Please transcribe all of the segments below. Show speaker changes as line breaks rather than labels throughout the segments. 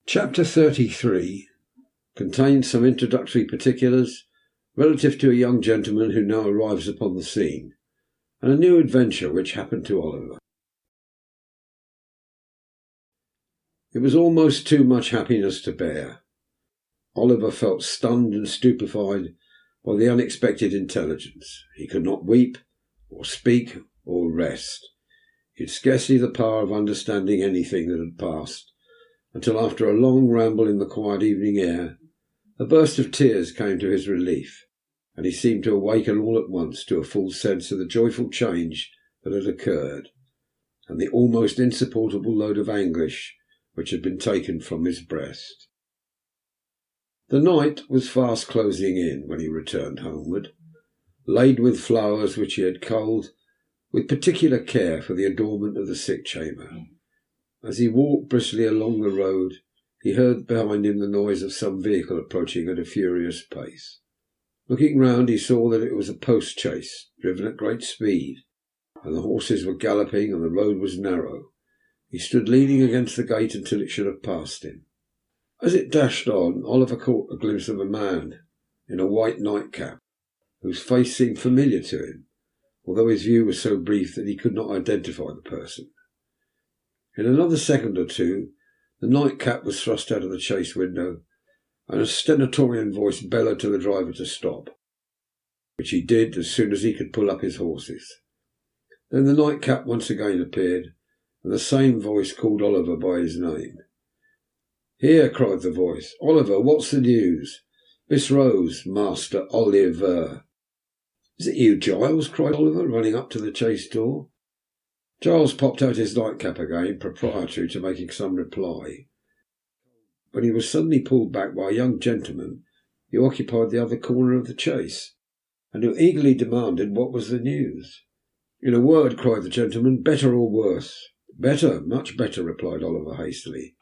Chapter 33 contains some introductory particulars relative to a young gentleman who now arrives upon the scene, and a new adventure which happened to Oliver. It was almost too much happiness to bear. Oliver felt stunned and stupefied by the unexpected intelligence. He could not weep, or speak, or rest. He had scarcely the power of understanding anything that had passed, until after a long ramble in the quiet evening air, a burst of tears came to his relief, and he seemed to awaken all at once to a full sense of the joyful change that had occurred, and the almost insupportable load of anguish which had been taken from his breast. The night was fast closing in when he returned homeward, laden with flowers which he had culled with particular care for the adornment of the sick chamber. As he walked briskly along the road, he heard behind him the noise of some vehicle approaching at a furious pace. Looking round, he saw that it was a post-chaise, driven at great speed, and the horses were galloping and the road was narrow. He stood leaning against the gate until it should have passed him. As it dashed on, Oliver caught a glimpse of a man in a white nightcap, whose face seemed familiar to him, although his view was so brief that he could not identify the person. In another second or two, the nightcap was thrust out of the chaise window, and a stentorian voice bellowed to the driver to stop, which he did as soon as he could pull up his horses. Then the nightcap once again appeared, and the same voice called Oliver by his name. "Here," cried the voice. "Oliver, what's the news? Miss Rose, Master Oliver." "Is it you, Giles?" cried Oliver, running up to the chaise door. Giles popped out his nightcap again, preparatory to making some reply, when he was suddenly pulled back by a young gentleman who occupied the other corner of the chaise, and who eagerly demanded what was the news. "In a word," cried the gentleman, "better or worse?" "Better, much better," replied Oliver hastily.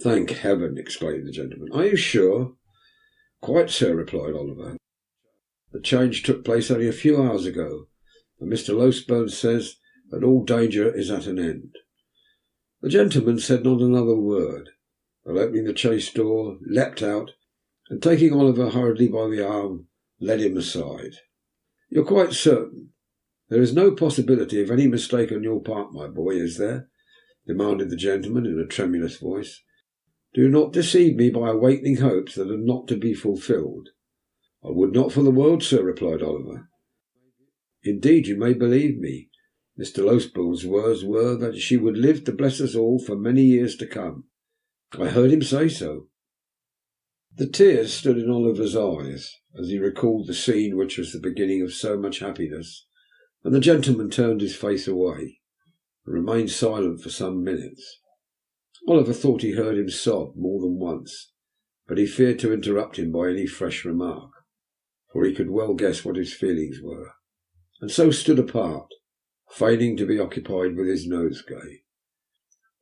"Thank heaven!" exclaimed the gentleman. "Are you sure?" "Quite, sir," replied Oliver. "The change took place only a few hours ago, and Mr. Losberne says that all danger is at an end." The gentleman said not another word, but opening the chaise door, leapt out, and taking Oliver hurriedly by the arm, led him aside. "You're quite certain? There is no possibility of any mistake on your part, my boy, is there?" demanded the gentleman in a tremulous voice. "Do not deceive me by awakening hopes that are not to be fulfilled." "I would not for the world, sir," replied Oliver. "Indeed, you may believe me. Mr. Losberne's words were that she would live to bless us all for many years to come. I heard him say so." The tears stood in Oliver's eyes as he recalled the scene which was the beginning of so much happiness, and the gentleman turned his face away and remained silent for some minutes. Oliver thought he heard him sob more than once, but he feared to interrupt him by any fresh remark, for he could well guess what his feelings were, and so stood apart, feigning to be occupied with his nosegay.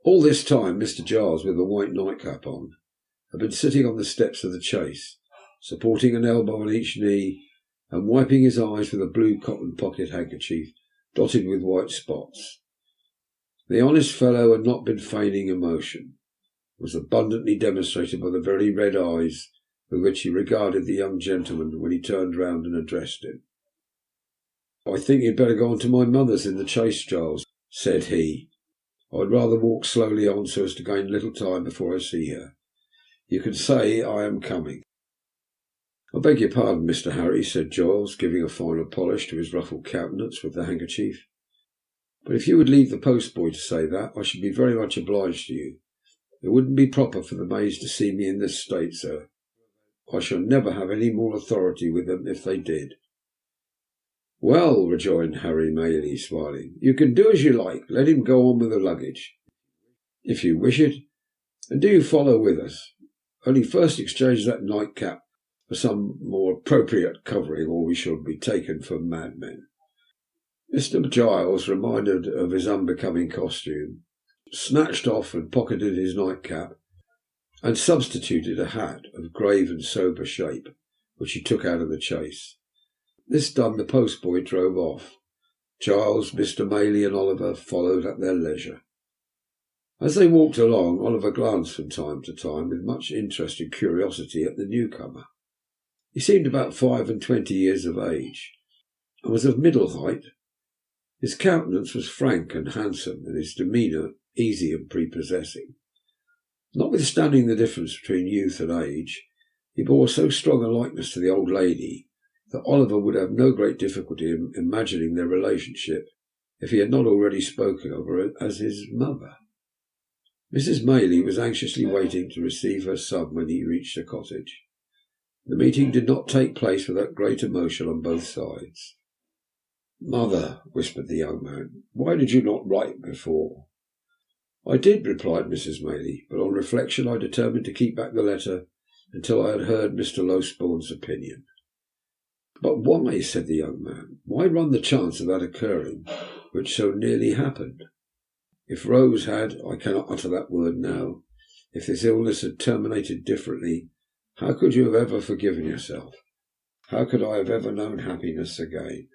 All this time Mr. Giles, with the white nightcap on, had been sitting on the steps of the chaise, supporting an elbow on each knee, and wiping his eyes with a blue cotton pocket handkerchief dotted with white spots. The honest fellow had not been feigning emotion. It was abundantly demonstrated by the very red eyes with which he regarded the young gentleman when he turned round and addressed him. "I think you'd better go on to my mother's in the chaise, Giles," said he. "I'd rather walk slowly on so as to gain a little time before I see her. You can say I am coming." "I beg your pardon, Mr. Harry," said Giles, giving a final polish to his ruffled countenance with the handkerchief. "But if you would leave the postboy to say that, I should be very much obliged to you. It wouldn't be proper for the maids to see me in this state, sir. I shall never have any more authority with them if they did." "Well," rejoined Harry Maylie, smiling, "you can do as you like. Let him go on with the luggage, if you wish it, and do you follow with us. Only first exchange that nightcap for some more appropriate covering, or we shall be taken for madmen." Mr. Giles, reminded of his unbecoming costume, snatched off and pocketed his nightcap, and substituted a hat of grave and sober shape, which he took out of the chaise. This done, the postboy drove off. Giles, Mr. Maylie, and Oliver followed at their leisure. As they walked along, Oliver glanced from time to time with much interest and curiosity at the newcomer. He seemed about 25 years of age, and was of middle height. His countenance was frank and handsome, and his demeanour easy and prepossessing. Notwithstanding the difference between youth and age, he bore so strong a likeness to the old lady that Oliver would have no great difficulty in imagining their relationship if he had not already spoken of her as his mother. Mrs. Maylie was anxiously waiting to receive her son when he reached the cottage. The meeting did not take place without great emotion on both sides. "Mother," whispered the young man, "why did you not write before?" "I did," replied Mrs. Maylie, "but on reflection I determined to keep back the letter until I had heard Mr. Losbourne's opinion." "But why?" said the young man. "Why run the chance of that occurring which so nearly happened? If Rose had, I cannot utter that word now, if this illness had terminated differently, how could you have ever forgiven yourself? How could I have ever known happiness again?"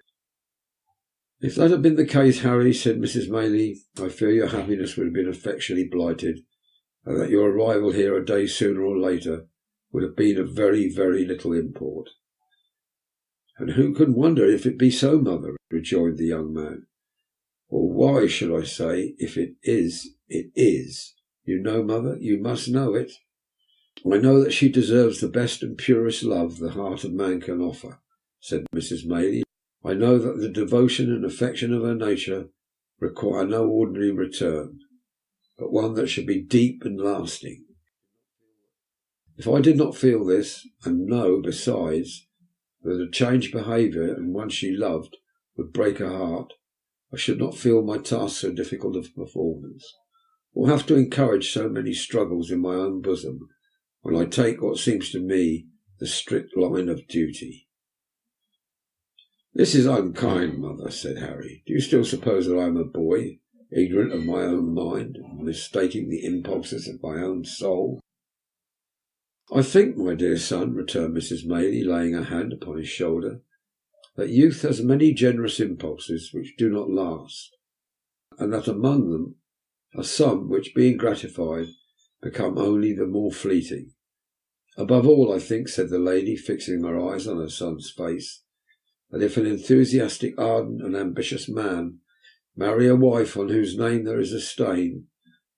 "If that had been the case, Harry," said Mrs. Maylie, "I fear your happiness would have been effectually blighted, and that your arrival here a day sooner or later would have been of very, very little import." "And who can wonder if it be so, mother?" rejoined the young man. "Or why should I say, if it is, it is? You know, mother, you must know it." "I know that she deserves the best and purest love the heart of man can offer," said Mrs. Maylie. "I know that the devotion and affection of her nature require no ordinary return, but one that should be deep and lasting. If I did not feel this, and know, besides, that a changed behaviour in one she loved would break her heart, I should not feel my task so difficult of performance, or have to encourage so many struggles in my own bosom when I take what seems to me the strict line of duty." "This is unkind, mother," said Harry. "Do you still suppose that I am a boy, ignorant of my own mind, and mistaking the impulses of my own soul?" "I think, my dear son," returned Mrs. Maylie, laying her hand upon his shoulder, "that youth has many generous impulses which do not last, and that among them are some which, being gratified, become only the more fleeting. Above all, I think," said the lady, fixing her eyes on her son's face, "that if an enthusiastic, ardent, and ambitious man marry a wife on whose name there is a stain,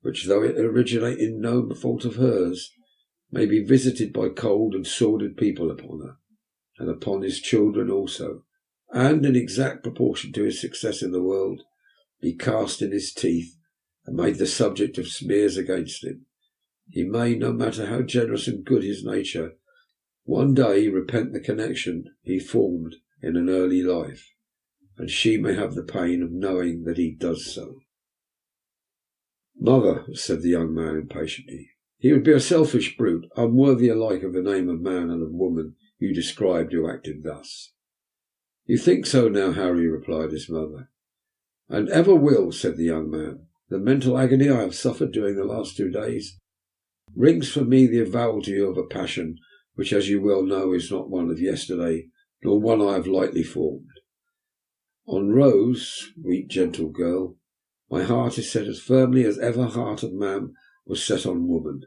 which, though it originate in no fault of hers, may be visited by cold and sordid people upon her, and upon his children also, and, in exact proportion to his success in the world, be cast in his teeth and made the subject of smears against him, he may, no matter how generous and good his nature, one day repent the connection he formed in an early life, and she may have the pain of knowing that he does so." "Mother," said the young man impatiently, "he would be a selfish brute, unworthy alike of the name of man and of woman you described who acted thus." "You think so now, Harry," replied his mother. "And ever will," said the young man. "The mental agony I have suffered during the last 2 days wrings from me the avowal to you of a passion which, as you well know, is not one of yesterday, nor one I have lightly formed. On Rose, sweet gentle girl, my heart is set as firmly as ever heart of man was set on woman.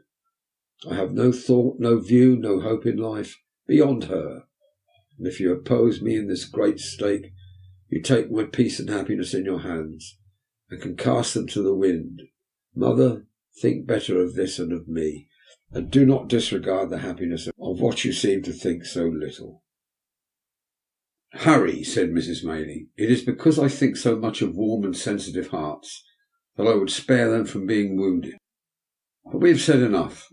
I have no thought, no view, no hope in life beyond her, and if you oppose me in this great stake, you take my peace and happiness in your hands, and can cast them to the wind. Mother, think better of this and of me, and do not disregard the happiness of what you seem to think so little." "Harry," said Mrs. Maylie, "it is because I think so much of warm and sensitive hearts that I would spare them from being wounded. But we have said enough,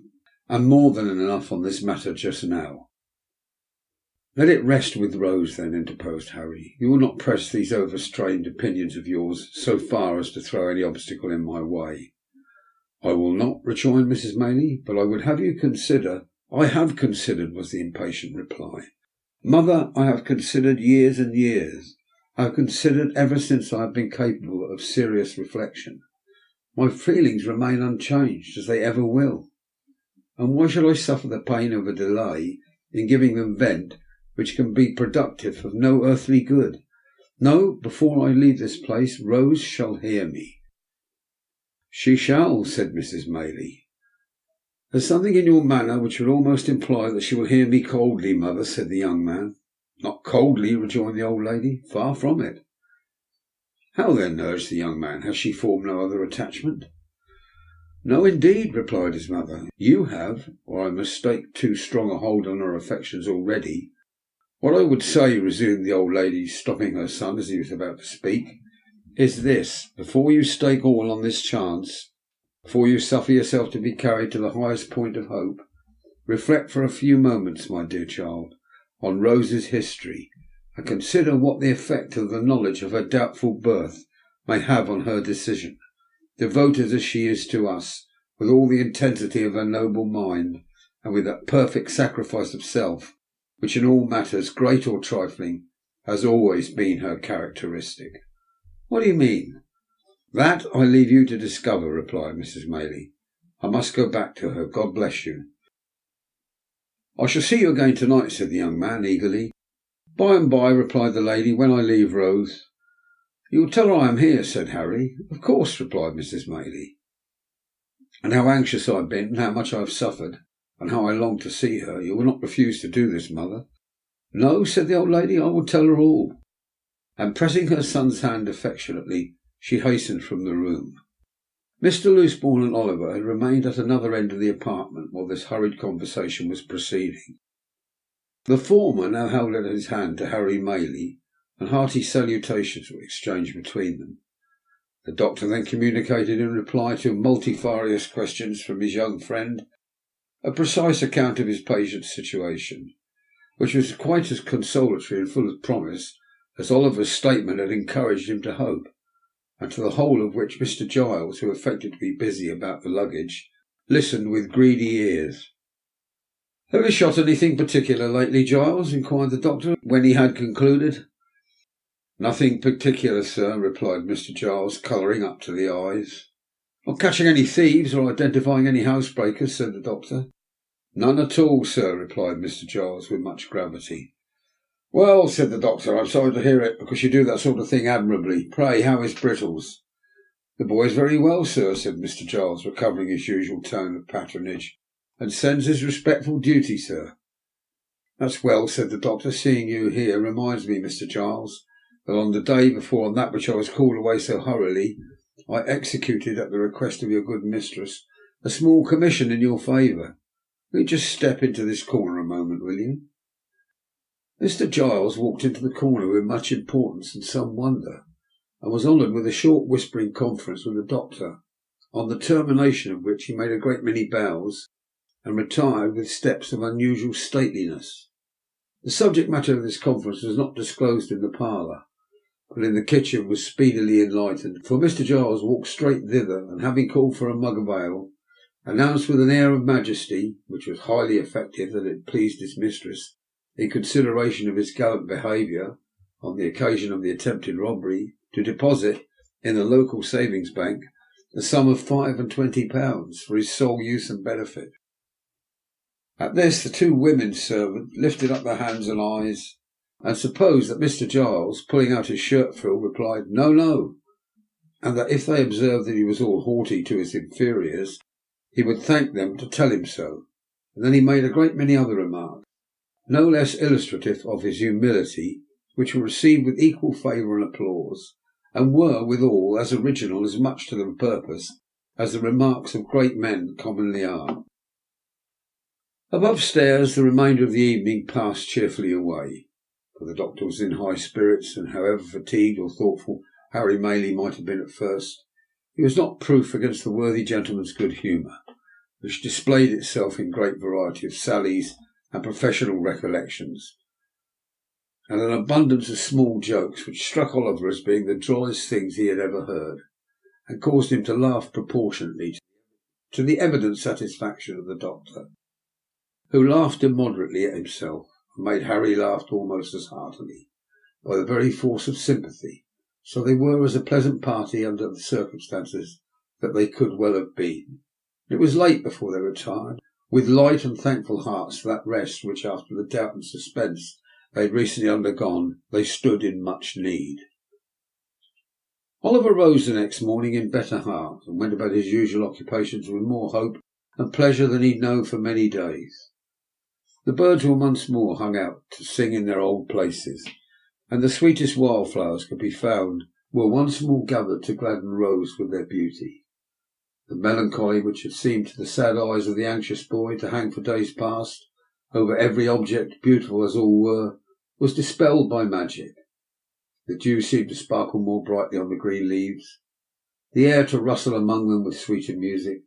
and more than enough on this matter just now." "Let it rest with Rose, then," interposed Harry. "You will not press these overstrained opinions of yours so far as to throw any obstacle in my way." "I will not," rejoined Mrs. Maylie, "but I would have you consider—" "I have considered," was the impatient reply. "Mother, I have considered years and years. I have considered ever since I have been capable of serious reflection. My feelings remain unchanged, as they ever will. And why should I suffer the pain of a delay in giving them vent which can be productive of no earthly good? No, before I leave this place, Rose shall hear me. "She shall," said Mrs. Maylie. "There's something in your manner which would almost imply that she will hear me coldly, mother," said the young man. "Not coldly," rejoined the old lady. "Far from it." "How then?" urged the young man. "Has she formed no other attachment?" "No, indeed," replied his mother. "You have, or I mistake too strong a hold on her affections already. What I would say," resumed the old lady, stopping her son as he was about to speak, "is this. Before you stake all on this chance, before you suffer yourself to be carried to the highest point of hope, reflect for a few moments, my dear child, on Rose's history, and consider what the effect of the knowledge of her doubtful birth may have on her decision. Devoted as she is to us, with all the intensity of her noble mind, and with that perfect sacrifice of self which in all matters, great or trifling, has always been her characteristic." "What do you mean?" "That I leave you to discover," replied Mrs. Maylie. "I must go back to her. God bless you." "I shall see you again to night," said the young man eagerly. "By and by," replied the lady, "when I leave Rose." "You will tell her I am here," said Harry. "Of course," replied Mrs. Maylie. "And how anxious I have been, and how much I have suffered, and how I long to see her. You will not refuse to do this, mother?" "No," said the old lady, "I will tell her all." And pressing her son's hand affectionately, she hastened from the room. Mr. Looseborn and Oliver had remained at another end of the apartment while this hurried conversation was proceeding. The former now held out his hand to Harry Maylie, and hearty salutations were exchanged between them. The doctor then communicated, in reply to multifarious questions from his young friend, a precise account of his patient's situation, which was quite as consolatory and full of promise as Oliver's statement had encouraged him to hope, and to the whole of which Mr. Giles, who affected to be busy about the luggage, listened with greedy ears. "Have you shot anything particular lately, Giles?" inquired the doctor, when he had concluded. "Nothing particular, sir," replied Mr. Giles, colouring up to the eyes. "Not catching any thieves or identifying any housebreakers?" said the doctor. "None at all, sir," replied Mr. Giles with much gravity. "Well," said the doctor, "I'm sorry to hear it, because you do that sort of thing admirably. Pray, how is Brittles?" "The boy is very well, sir," said Mr. Giles, recovering his usual tone of patronage, "and sends his respectful duty, sir." "That's well," said the doctor. "Seeing you here reminds me, Mr. Giles, that on the day before on that which I was called away so hurriedly, I executed, at the request of your good mistress, a small commission in your favour. Will you just step into this corner a moment, will you?" Mr. Giles walked into the corner with much importance and some wonder, and was honoured with a short whispering conference with the doctor, on the termination of which he made a great many bows and retired with steps of unusual stateliness. The subject matter of this conference was not disclosed in the parlour, but in the kitchen was speedily enlightened, for Mr. Giles walked straight thither, and having called for a mug of ale, announced with an air of majesty, which was highly effective, that it pleased his mistress, in consideration of his gallant behaviour on the occasion of the attempted robbery, to deposit in the local savings bank the sum of £25 for his sole use and benefit. At this the two women servants lifted up their hands and eyes, and supposed that Mr. Giles, pulling out his shirt frill, replied, "No, no," and that if they observed that he was all haughty to his inferiors, he would thank them to tell him so. And then he made a great many other remarks, no less illustrative of his humility, which were received with equal favour and applause, and were withal as original, as much to the purpose, as the remarks of great men commonly are. Above stairs the remainder of the evening passed cheerfully away, for the doctor was in high spirits, and however fatigued or thoughtful Harry Maylie might have been at first, he was not proof against the worthy gentleman's good humour, which displayed itself in great variety of sallies and professional recollections, and an abundance of small jokes which struck Oliver as being the drollest things he had ever heard, and caused him to laugh proportionately, to the evident satisfaction of the doctor, who laughed immoderately at himself, and made Harry laugh almost as heartily, by the very force of sympathy. So they were as a pleasant party under the circumstances that they could well have been. It was late before they retired, with light and thankful hearts, to that rest which, after the doubt and suspense they had recently undergone, they stood in much need. Oliver rose the next morning in better heart, and went about his usual occupations with more hope and pleasure than he had known for many days. The birds were once more hung out to sing in their old places, and the sweetest wildflowers could be found were once more gathered to gladden Rose with their beauty. The melancholy which had seemed to the sad eyes of the anxious boy to hang for days past over every object, beautiful as all were, was dispelled by magic. The dew seemed to sparkle more brightly on the green leaves, the air to rustle among them with sweeter music,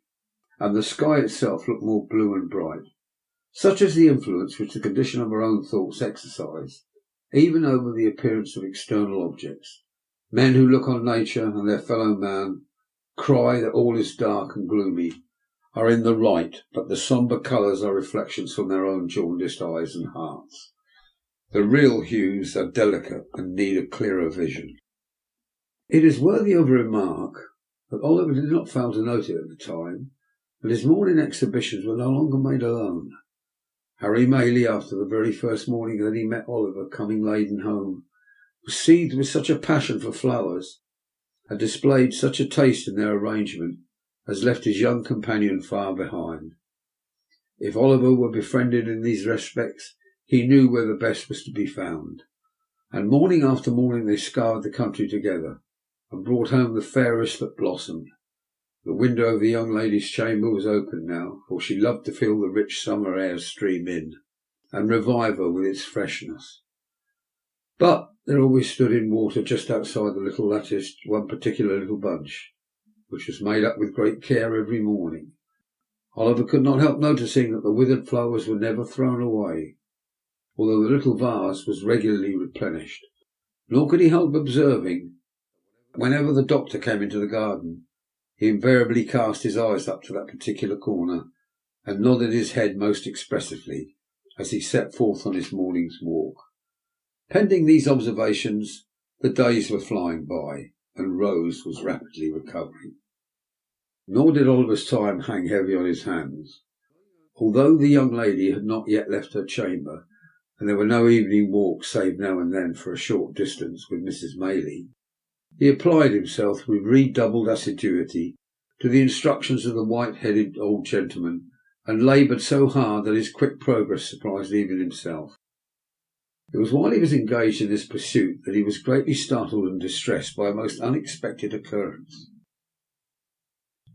and the sky itself looked more blue and bright. Such is the influence which the condition of our own thoughts exercise, even over the appearance of external objects. Men who look on nature and their fellow man cry that all is dark and gloomy, are in the right, but the sombre colours are reflections from their own jaundiced eyes and hearts. The real hues are delicate and need a clearer vision. It is worthy of remark that Oliver did not fail to note it at the time, that his morning exhibitions were no longer made alone. Harry Maylie, after the very first morning that he met Oliver coming laden home, was seized with such a passion for flowers, had displayed such a taste in their arrangement, as left his young companion far behind. If Oliver were befriended in these respects, he knew where the best was to be found, and morning after morning they scoured the country together, and brought home the fairest that blossomed. The window of the young lady's chamber was open now, for she loved to feel the rich summer air stream in, and revive her with its freshness. But there always stood in water just outside the little lattice one particular little bunch, which was made up with great care every morning. Oliver could not help noticing that the withered flowers were never thrown away, although the little vase was regularly replenished. Nor could he help observing, whenever the doctor came into the garden, he invariably cast his eyes up to that particular corner, and nodded his head most expressively as he set forth on his morning's walk. Pending these observations, the days were flying by, and Rose was rapidly recovering. Nor did Oliver's time hang heavy on his hands. Although the young lady had not yet left her chamber, and there were no evening walks save now and then for a short distance with Mrs. Maylie, he applied himself with redoubled assiduity to the instructions of the white-headed old gentleman, and laboured so hard that his quick progress surprised even himself. It was while he was engaged in this pursuit that he was greatly startled and distressed by a most unexpected occurrence.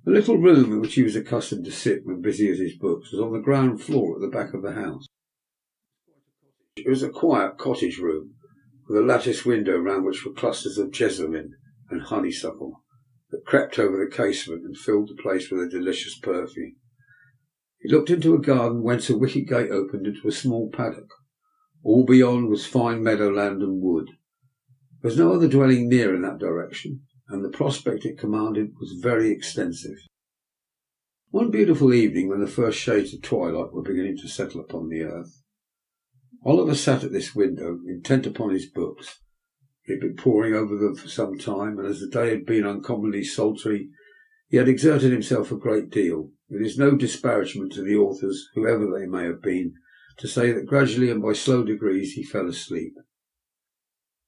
The little room in which he was accustomed to sit when busy at his books was on the ground floor at the back of the house. It was a quiet cottage room, with a lattice window round which were clusters of jessamine and honeysuckle that crept over the casement and filled the place with a delicious perfume. It looked into a garden whence a wicket gate opened into a small paddock. All beyond was fine meadowland and wood. There was no other dwelling near in that direction, and the prospect it commanded was very extensive. One beautiful evening, when the first shades of twilight were beginning to settle upon the earth, Oliver sat at this window, intent upon his books. He had been poring over them for some time, and as the day had been uncommonly sultry, he had exerted himself a great deal. It is no disparagement to the authors, whoever they may have been, to say that gradually and by slow degrees he fell asleep.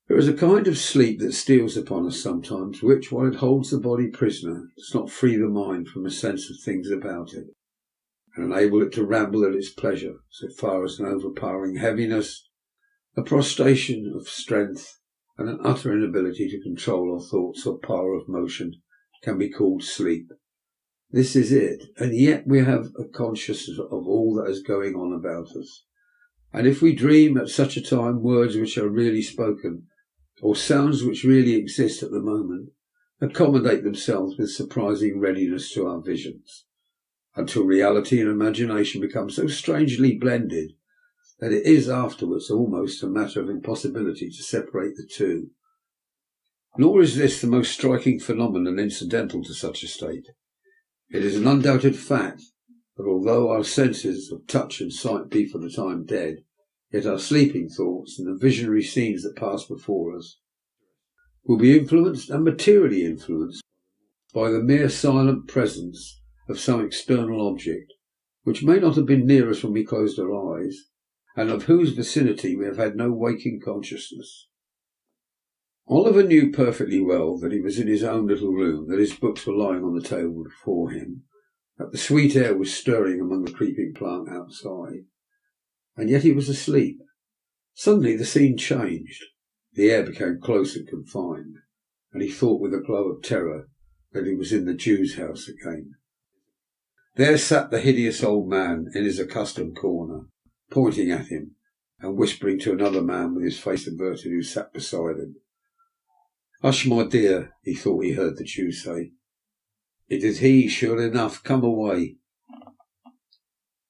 There is a kind of sleep that steals upon us sometimes, which, while it holds the body prisoner, does not free the mind from a sense of things about it, and enable it to ramble at its pleasure, so far as an overpowering heaviness, a prostration of strength, and an utter inability to control our thoughts or power of motion can be called sleep. This is it, and yet we have a consciousness of all that is going on about us. And if we dream at such a time words which are really spoken, or sounds which really exist at the moment, accommodate themselves with surprising readiness to our visions, until reality and imagination become so strangely blended that it is afterwards almost a matter of impossibility to separate the two. Nor is this the most striking phenomenon incidental to such a state. It is an undoubted fact that although our senses of touch and sight be for the time dead, yet our sleeping thoughts and the visionary scenes that pass before us will be influenced, and materially influenced, by the mere silent presence of some external object, which may not have been near us when we closed our eyes, and of whose vicinity we have had no waking consciousness. Oliver knew perfectly well that he was in his own little room, that his books were lying on the table before him, that the sweet air was stirring among the creeping plant outside, and yet he was asleep. Suddenly the scene changed. The air became close and confined, and he thought with a glow of terror that he was in the Jew's house again. There sat the hideous old man in his accustomed corner, pointing at him and whispering to another man with his face averted who sat beside him. "Hush, my dear," he thought he heard the Jew say. "It is he, sure enough. Come away."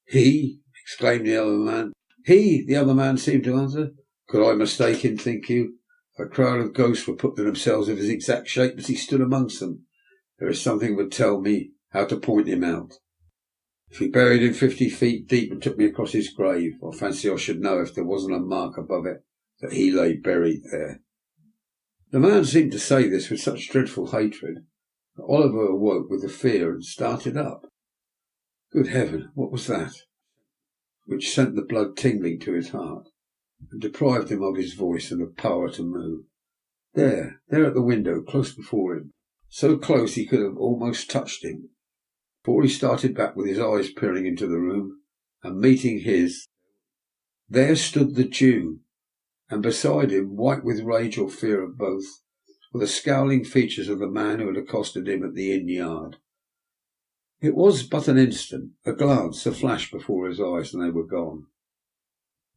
"He!" exclaimed the other man. "He!" the other man seemed to answer. "Could I mistake him, think you? A crowd of ghosts were put to themselves of his exact shape as he stood amongst them. There is something would tell me how to point him out. If he buried him 50 feet deep and took me across his grave, I fancy I should know if there wasn't a mark above it that he lay buried there." The man seemed to say this with such dreadful hatred that Oliver awoke with the fear and started up. Good heaven, what was that which sent the blood tingling to his heart and deprived him of his voice and of power to move? There at the window, close before him, so close he could have almost touched him. Before he started back with his eyes peering into the room, and meeting his, there stood the Jew, and beside him, white with rage or fear of both, were the scowling features of the man who had accosted him at the inn yard. It was but an instant, a glance, a flash before his eyes, and they were gone.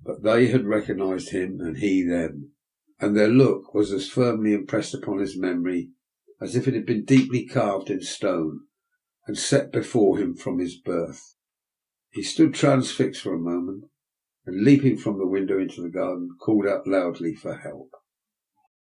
But they had recognised him, and he them, and their look was as firmly impressed upon his memory as if it had been deeply carved in stone and set before him from his birth. He stood transfixed for a moment, and leaping from the window into the garden, called out loudly for help.